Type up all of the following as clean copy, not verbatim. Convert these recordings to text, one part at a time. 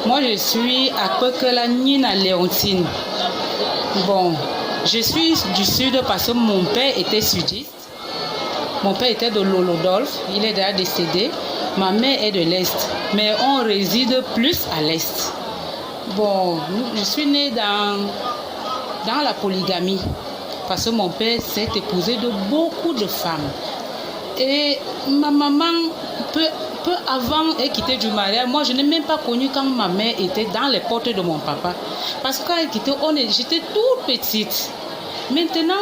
Moi, je suis à Pekela Nina Léontine. Bon, je suis du sud parce que mon père était sudiste. Mon père était de Lolodolphe, il est déjà décédé. Ma mère est de l'Est, mais on réside plus à l'Est. Bon, je suis née dans la polygamie parce que mon père s'est épousé de beaucoup de femmes. Et ma maman, peu avant de quitter du mariage, moi je n'ai même pas connu quand ma mère était dans les portes de mon papa. Parce que quand elle quittait, j'étais toute petite. Maintenant,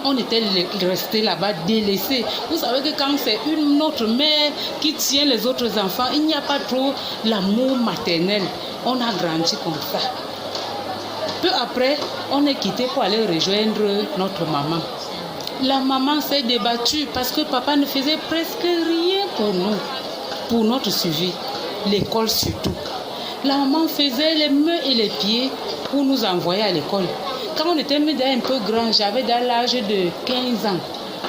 on était restés là-bas délaissés. Vous savez que quand c'est une autre mère qui tient les autres enfants, il n'y a pas trop l'amour maternel. On a grandi comme ça. Peu après, on est quitté pour aller rejoindre notre maman. La maman s'est débattue parce que papa ne faisait presque rien pour nous, pour notre suivi, l'école surtout. La maman faisait les mains et les pieds pour nous envoyer à l'école. Quand on était un peu grand, j'avais dans l'âge de 15 ans.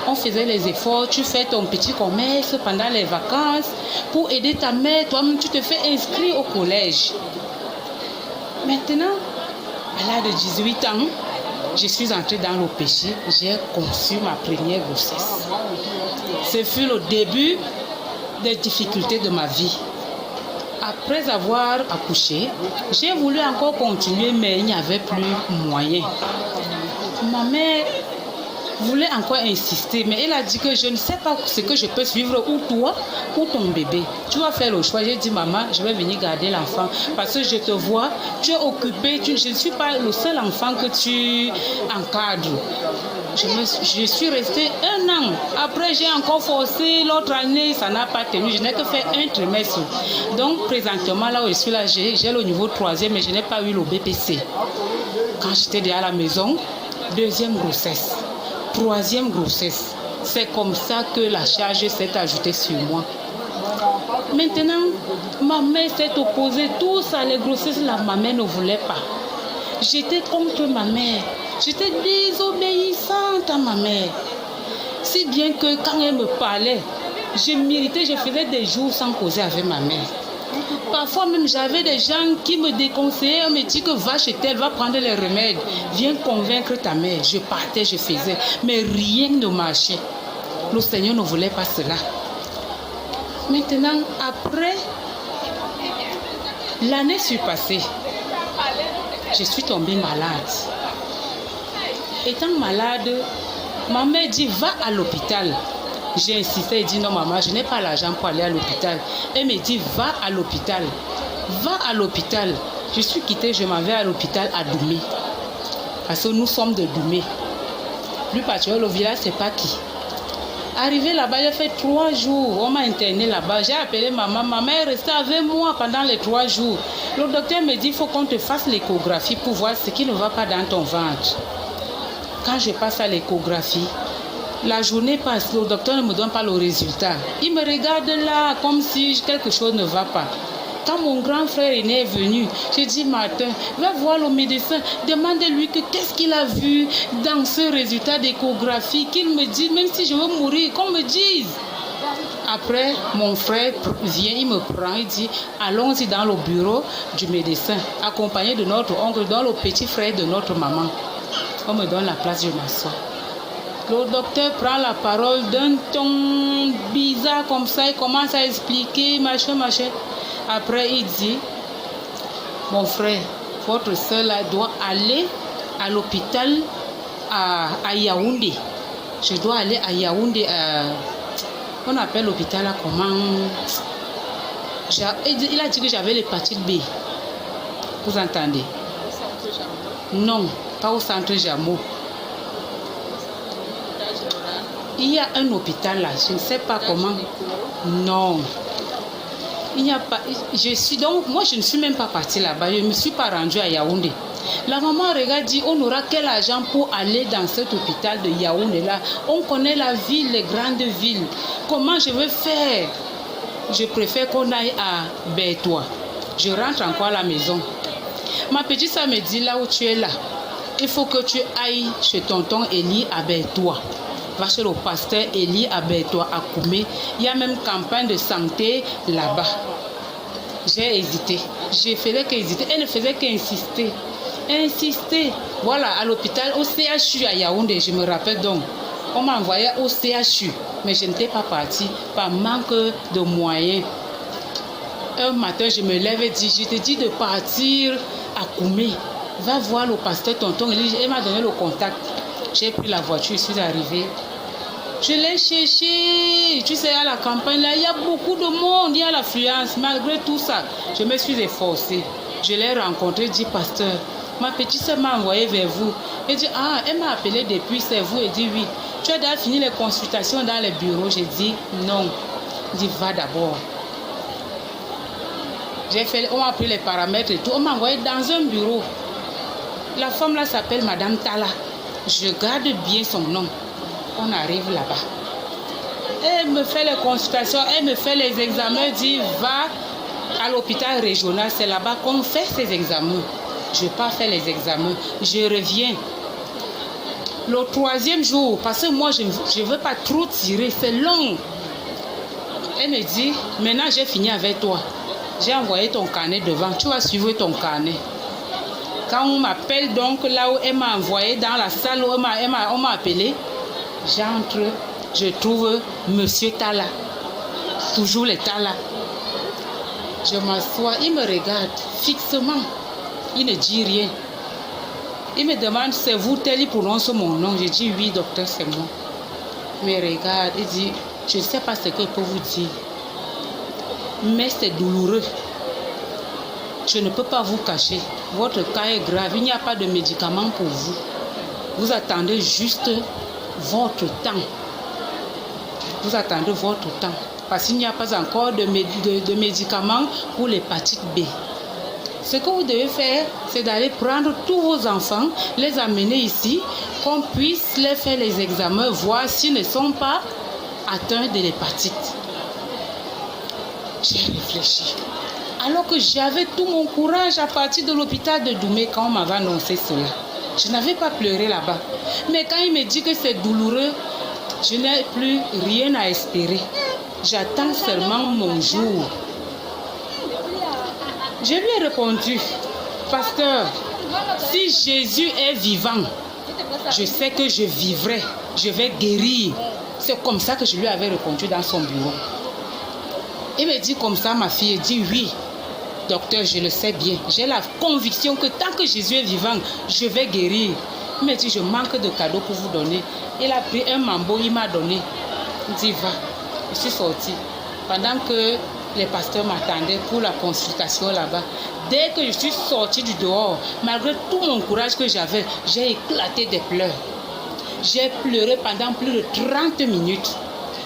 On faisait les efforts, tu fais ton petit commerce pendant les vacances pour aider ta mère. Toi-même, tu te fais inscrire au collège. Maintenant, à l'âge de 18 ans, je suis entrée dans le péché. J'ai conçu ma première grossesse. Ce fut le début des difficultés de ma vie. Après avoir accouché, j'ai voulu encore continuer, mais il n'y avait plus moyen. Ma mère voulait encore insister, mais elle a dit que je ne sais pas ce que je peux suivre, ou toi, ou ton bébé. Tu vas faire le choix. J'ai dit, maman, je vais venir garder l'enfant parce que je te vois, tu es occupée, je ne suis pas le seul enfant que tu encadres. Je suis restée 1 an. Après, j'ai encore forcé. L'autre année, ça n'a pas tenu. Je n'ai que fait un trimestre. Donc, présentement, là où je suis là, j'ai le niveau 3e, mais je n'ai pas eu le BPC. Quand j'étais déjà à la maison, 2e grossesse, 3e grossesse. C'est comme ça que la charge s'est ajoutée sur moi. Maintenant, ma mère s'est opposée. Tout ça, les grossesses, là, ma mère ne voulait pas. J'étais contre ma mère. J'étais désobéissante à ma mère. Si bien que quand elle me parlait, je m'irritais, je faisais des jours sans causer avec ma mère. Parfois même, j'avais des gens qui me déconseillaient. On me dit que va chez elle, va prendre les remèdes. Viens convaincre ta mère. Je partais, je faisais. Mais rien ne marchait. Le Seigneur ne voulait pas cela. Maintenant, après, l'année surpassée, je suis tombée malade. Étant malade, ma mère dit va à l'hôpital. J'ai insisté et dit non maman, je n'ai pas l'argent pour aller à l'hôpital. Elle me dit va à l'hôpital. Va à l'hôpital. Je suis quittée, je m'en vais à l'hôpital à Doumé. Parce que nous sommes de Doumé. Plus particulièrement, le village, c'est pas qui. Arrivé là-bas, j'ai fait 3 jours. On m'a interné là-bas. J'ai appelé maman. Maman est restée avec moi pendant les 3 jours. Le docteur me dit il faut qu'on te fasse l'échographie pour voir ce qui ne va pas dans ton ventre. Quand je passe à l'échographie, la journée passe, le docteur ne me donne pas le résultat. Il me regarde là comme si quelque chose ne va pas. Quand mon grand frère aîné est venu, j'ai dit Martin, va voir le médecin, demande-lui qu'est-ce qu'il a vu dans ce résultat d'échographie, qu'il me dise, même si je veux mourir, qu'on me dise. Après, mon frère vient, il me prend, il dit, allons-y dans le bureau du médecin, accompagné de notre oncle, dans le petit frère de notre maman. On me donne la place, je m'assois. Le docteur prend la parole d'un ton bizarre comme ça, il commence à expliquer, machin. Après, il dit, mon frère, votre soeur là doit aller à l'hôpital à Yaoundé. Je dois aller à Yaoundé. On appelle l'hôpital là comment? Il a dit que j'avais l'hépatite B. Vous entendez? Non, pas au centre Jameau. Il y a un hôpital là, je ne sais pas comment. Non. Il n'y a pas. Moi, je ne suis même pas partie là-bas. Je ne me suis pas rendue à Yaoundé. La maman regarde, dit, on aura quel argent pour aller dans cet hôpital de Yaoundé là? On connaît la ville, les grandes villes. Comment je vais faire? Je préfère qu'on aille à Bertois. Je rentre encore à la maison. Ma petite sœur me dit, là où tu es là, il faut que tu ailles chez tonton Eli à Bertois. Va chez le pasteur Eli à Bertois, à Koumé. Il y a même campagne de santé là-bas. J'ai hésité. Je faisais qu'hésiter. Elle ne faisait qu'insister. Insister. Voilà, à l'hôpital, au CHU à Yaoundé, je me rappelle donc. On m'a envoyé au CHU, mais je n'étais pas partie par manque de moyens. Un matin, je me lève et dis, je te dis de partir à Koumé. Va voir le pasteur tonton. Il m'a donné le contact. J'ai pris la voiture, je suis arrivée. Je l'ai cherché. Tu sais, à la campagne, là, il y a beaucoup de monde, il y a l'affluence. Malgré tout ça, je me suis efforcée. Je l'ai rencontré, dit pasteur. Ma petite soeur m'a envoyé vers vous. Elle dit, ah, elle m'a appelé depuis, c'est vous. Elle dit, oui. Tu as déjà fini les consultations dans les bureaux. J'ai dit, non. Elle dit, va d'abord. On m'a pris les paramètres et tout. On m'a envoyé dans un bureau. La femme là s'appelle Madame Tala. Je garde bien son nom. On arrive là-bas. Elle me fait les consultations, elle me fait les examens. Elle dit, va à l'hôpital régional. C'est là-bas qu'on fait ces examens. Je n'ai pas fait les examens. Je reviens. Le 3e jour, parce que moi, je ne veux pas trop tirer. C'est long. Elle me dit, maintenant j'ai fini avec toi. J'ai envoyé ton carnet devant. Tu vas suivre ton carnet. Quand on m'appelle donc là où elle m'a envoyé dans la salle où on m'a appelé, j'entre, je trouve Monsieur Tala. Toujours les Tala. Je m'assois, il me regarde fixement. Il ne dit rien. Il me demande, c'est vous tel, il prononce mon nom. Je dis, oui, docteur, c'est moi. Il me regarde, il dit, je ne sais pas ce que je peux vous dire. Mais c'est douloureux. Je ne peux pas vous cacher. Votre cas est grave. Il n'y a pas de médicaments pour vous. Vous attendez juste votre temps. Vous attendez votre temps. Parce qu'il n'y a pas encore de médicaments pour l'hépatite B. Ce que vous devez faire, c'est d'aller prendre tous vos enfants, les amener ici, qu'on puisse les faire les examens, voir s'ils ne sont pas atteints de l'hépatite. J'ai réfléchi. Alors que j'avais tout mon courage à partir de l'hôpital de Doumé quand on m'avait annoncé cela. Je n'avais pas pleuré là-bas. Mais quand il me dit que c'est douloureux, je n'ai plus rien à espérer. J'attends seulement mon jour. Je lui ai répondu, pasteur, si Jésus est vivant, je sais que je vivrai, je vais guérir. C'est comme ça que je lui avais répondu dans son bureau. Il me dit comme ça, ma fille, elle dit oui. Docteur, je le sais bien. J'ai la conviction que tant que Jésus est vivant, je vais guérir. Il me dit, je manque de cadeaux pour vous donner. Il a pris un mambo, il m'a donné. Il dit, va. Je suis sortie. Pendant que les pasteurs m'attendaient pour la consultation là-bas. Dès que je suis sortie du dehors, malgré tout mon courage que j'avais, j'ai éclaté des pleurs. J'ai pleuré pendant plus de 30 minutes.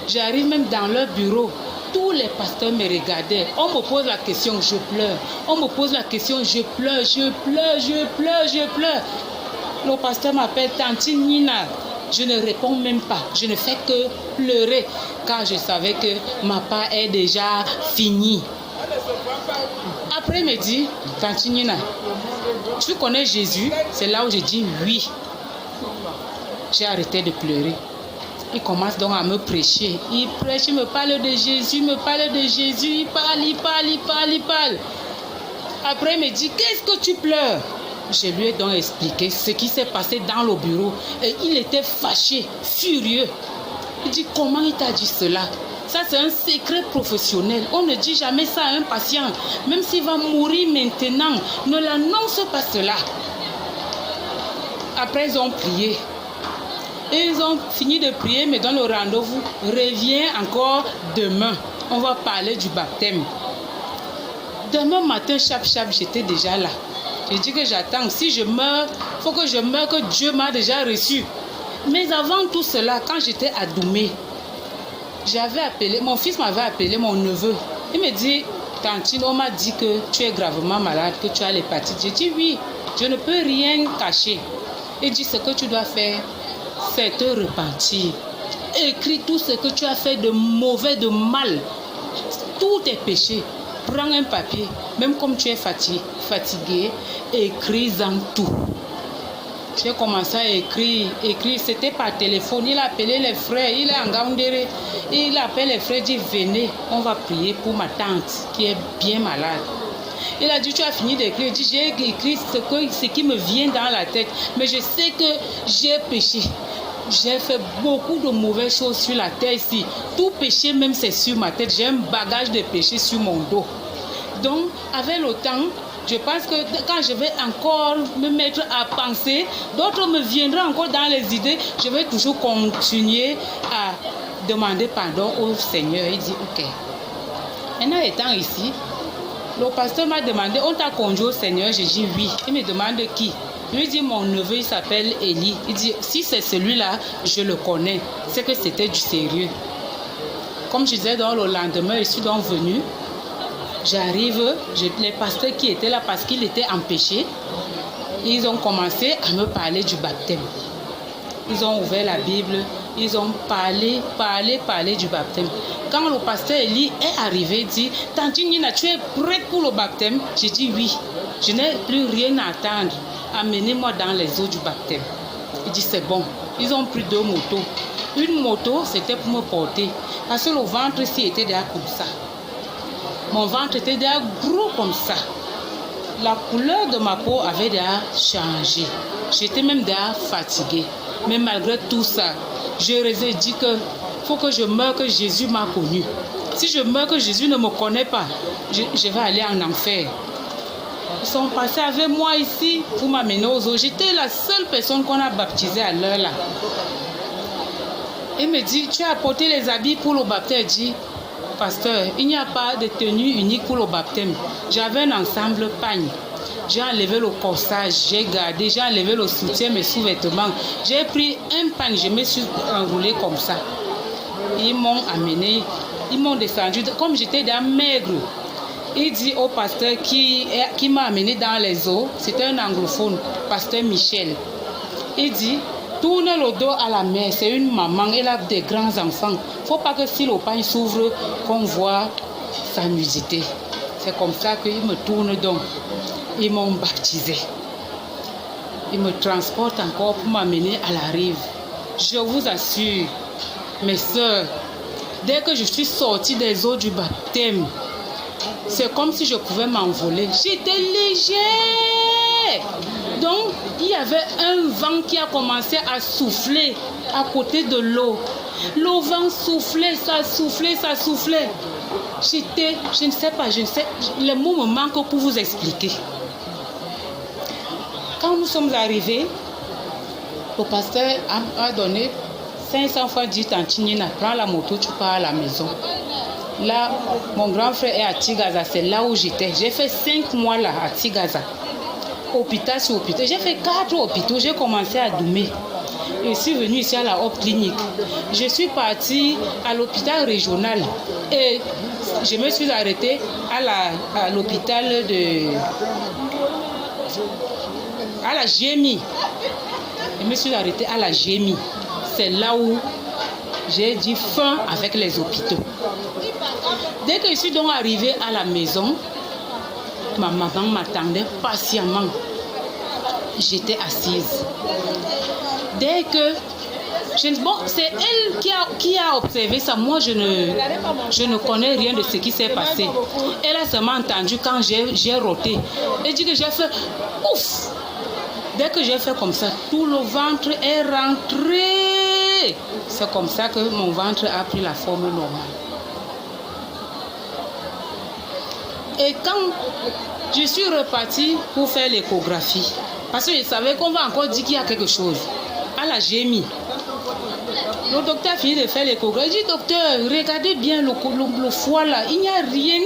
J'arrive même dans leur bureau. Tous les pasteurs me regardaient. On me pose la question, je pleure. On me pose la question, je pleure, je pleure, je pleure, je pleure. Le pasteur m'appelle Tantine Nina. Je ne réponds même pas. Je ne fais que pleurer car je savais que ma part est déjà finie. Après, il me dit, Tantine Nina, tu connais Jésus? C'est là où je dis oui. J'ai arrêté de pleurer. Il commence donc à me prêcher. Il prêche, il me parle de Jésus, il me parle de Jésus. Il parle. Après, il me dit, qu'est-ce que tu pleures? Je lui ai donc expliqué ce qui s'est passé dans le bureau. Et il était fâché, furieux. Il dit, comment il t'a dit cela? Ça, c'est un secret professionnel. On ne dit jamais ça à un patient. Même s'il va mourir maintenant, ne l'annonce pas cela. Après, ils ont prié. Ils ont fini de prier, mais dans le rendez-vous, reviens encore demain. On va parler du baptême. Demain matin, chap, j'étais déjà là. Je dis que j'attends. Si je meurs, il faut que je meure, que Dieu m'a déjà reçu. Mais avant tout cela, quand j'étais à Doumé, mon fils m'avait appelé, mon neveu. Il me dit, Tantine, on m'a dit que tu es gravement malade, que tu as l'hépatite. J'ai dit oui, je ne peux rien cacher. Il dit, ce que tu dois faire, c'est te repentir. Écris tout ce que tu as fait de mauvais, de mal. Tous tes péchés. Prends un papier, même comme tu es fatigué, écris-en tout. J'ai commencé à écrire. C'était par téléphone. Il a appelé les frères. Il est en Gaoundéré. Il appelle les frères, dit venez, on va prier pour ma tante qui est bien malade. Il a dit tu as fini d'écrire. Il dit j'ai écrit ce qui me vient dans la tête. Mais je sais que j'ai péché. J'ai fait beaucoup de mauvaises choses sur la terre ici. Tout péché même c'est sur ma tête. J'ai un bagage de péché sur mon dos. Donc avec le temps, je pense que quand je vais encore me mettre à penser, d'autres me viendront encore dans les idées. Je vais toujours continuer à demander pardon au Seigneur. Il dit ok. Maintenant étant ici, le pasteur m'a demandé, on t'a conduit au Seigneur? J'ai dit oui. Il me demande qui? Je lui dis mon neveu, il s'appelle Élie. Il dit si c'est celui-là, je le connais. C'est que c'était du sérieux. Comme je disais, dans le lendemain, je suis donc venue. J'arrive, les pasteurs qui étaient là parce qu'ils étaient empêchés, ils ont commencé à me parler du baptême. Ils ont ouvert la Bible, ils ont parlé du baptême. Quand le pasteur Élie est arrivé, il dit Tante Nina, tu es prête pour le baptême? J'ai dit oui, je n'ai plus rien à attendre. Amenez-moi dans les eaux du baptême. Il dit c'est bon. Ils ont pris 2 motos. Une moto, c'était pour me porter. Parce que le ventre ici était déjà comme ça. Mon ventre était déjà gros comme ça. La couleur de ma peau avait déjà changé. J'étais même déjà fatiguée. Mais malgré tout ça, je ai dit que faut que je meure, que Jésus m'a connu. Si je meurs, que Jésus ne me connaît pas, je vais aller en enfer. Ils sont passés avec moi ici pour m'amener aux eaux. J'étais la seule personne qu'on a baptisée à l'heure là. Il me dit, tu as apporté les habits pour le baptême? Il dit, pasteur, il n'y a pas de tenue unique pour le baptême. J'avais un ensemble pagne. J'ai enlevé le corsage, j'ai gardé, j'ai enlevé le soutien, mes sous-vêtements. J'ai pris un pagne, je me suis enroulé comme ça. Ils m'ont amené, ils m'ont descendu. Comme j'étais déjà maigre, il dit au pasteur qui m'a amené dans les eaux, c'était un anglophone, pasteur Michel. Il dit, tourne le dos à la mer, c'est une maman, elle a des grands enfants. Il ne faut pas que si le pagne s'ouvre, qu'on voit sa nudité. C'est comme ça qu'ils me tournent donc. Ils m'ont baptisé. Ils me transportent encore pour m'amener à la rive. Je vous assure, mes soeurs, dès que je suis sortie des eaux du baptême, c'est comme si je pouvais m'envoler. J'étais légère. Donc, il y avait un vent qui a commencé à souffler à côté de l'eau. Le vent soufflait, ça soufflait, ça soufflait. J'étais, je ne sais pas, les mots me manquent pour vous expliquer. Quand nous sommes arrivés, le pasteur a donné 500 fois dit Tante Nina, prends la moto, tu pars à la maison. Là, mon grand frère est à Tigaza, c'est là où j'étais. J'ai fait 5 mois là à Tigaza. Hôpital sur hôpital. J'ai fait 4 hôpitaux. J'ai commencé à Doumé. Je suis venue ici à la Hop Clinique. Je suis partie à l'hôpital régional et je me suis arrêtée à l'hôpital à la GMI. Je me suis arrêtée à la GMI. C'est là où j'ai dit fin avec les hôpitaux. Dès que je suis donc arrivée à la maison, ma maman m'attendait patiemment. J'étais assise. Dès que... Bon, c'est elle qui a observé ça. Moi, je ne connais rien de ce qui s'est passé. Elle a seulement entendu quand j'ai roté. Elle dit que j'ai fait ouf. Dès que j'ai fait comme ça, tout le ventre est rentré. C'est comme ça que mon ventre a pris la forme normale. Et quand je suis repartie pour faire l'échographie, parce que je savais qu'on va encore dire qu'il y a quelque chose, à la GMI. Le docteur a fini de faire l'échographie. Il dit, docteur, regardez bien le foie là, il n'y a rien.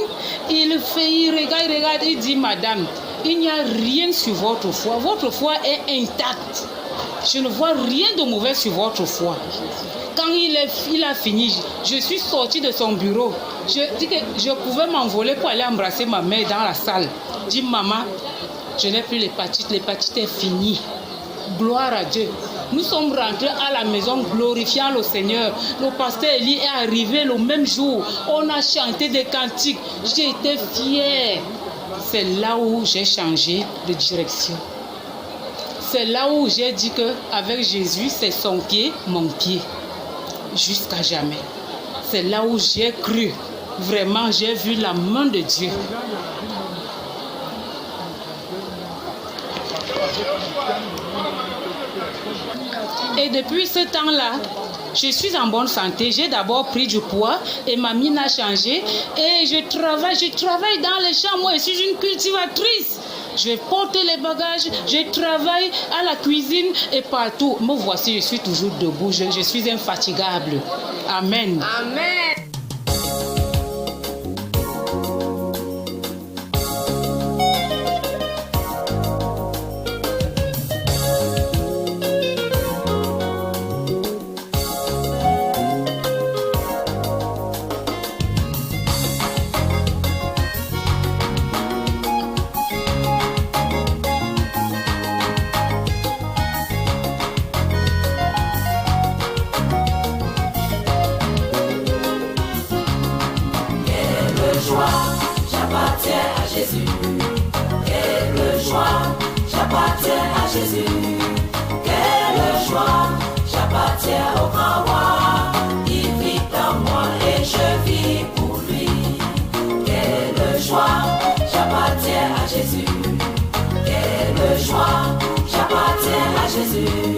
Il regarde, il dit, madame, il n'y a rien sur votre foie. Votre foie est intact. Je ne vois rien de mauvais sur votre foie. Quand il a fini, je suis sortie de son bureau. Je dis que je pouvais m'envoler pour aller embrasser ma mère dans la salle. Je dis, maman, je n'ai plus l'hépatite. L'hépatite est finie. Gloire à Dieu. Nous sommes rentrés à la maison glorifiant le Seigneur. Le pasteur Élie est arrivé le même jour. On a chanté des cantiques. J'ai été fière. C'est là où j'ai changé de direction. C'est là où j'ai dit qu'avec Jésus, c'est son pied, mon pied. Jusqu'à jamais. C'est là où j'ai cru. Vraiment, j'ai vu la main de Dieu. Et depuis ce temps-là, je suis en bonne santé. J'ai d'abord pris du poids et ma mine a changé. Et je travaille dans les champs. Moi, je suis une cultivatrice. Je porte les bagages, je travaille à la cuisine et partout. Me voici, je suis toujours debout. Je suis infatigable. Amen. Amen. J'appartiens à Jésus. Quelle joie, j'appartiens à Jésus. Quelle joie, j'appartiens au grand roi. Il vit en moi et je vis pour lui. Quelle joie, j'appartiens à Jésus. Quelle joie, j'appartiens à Jésus.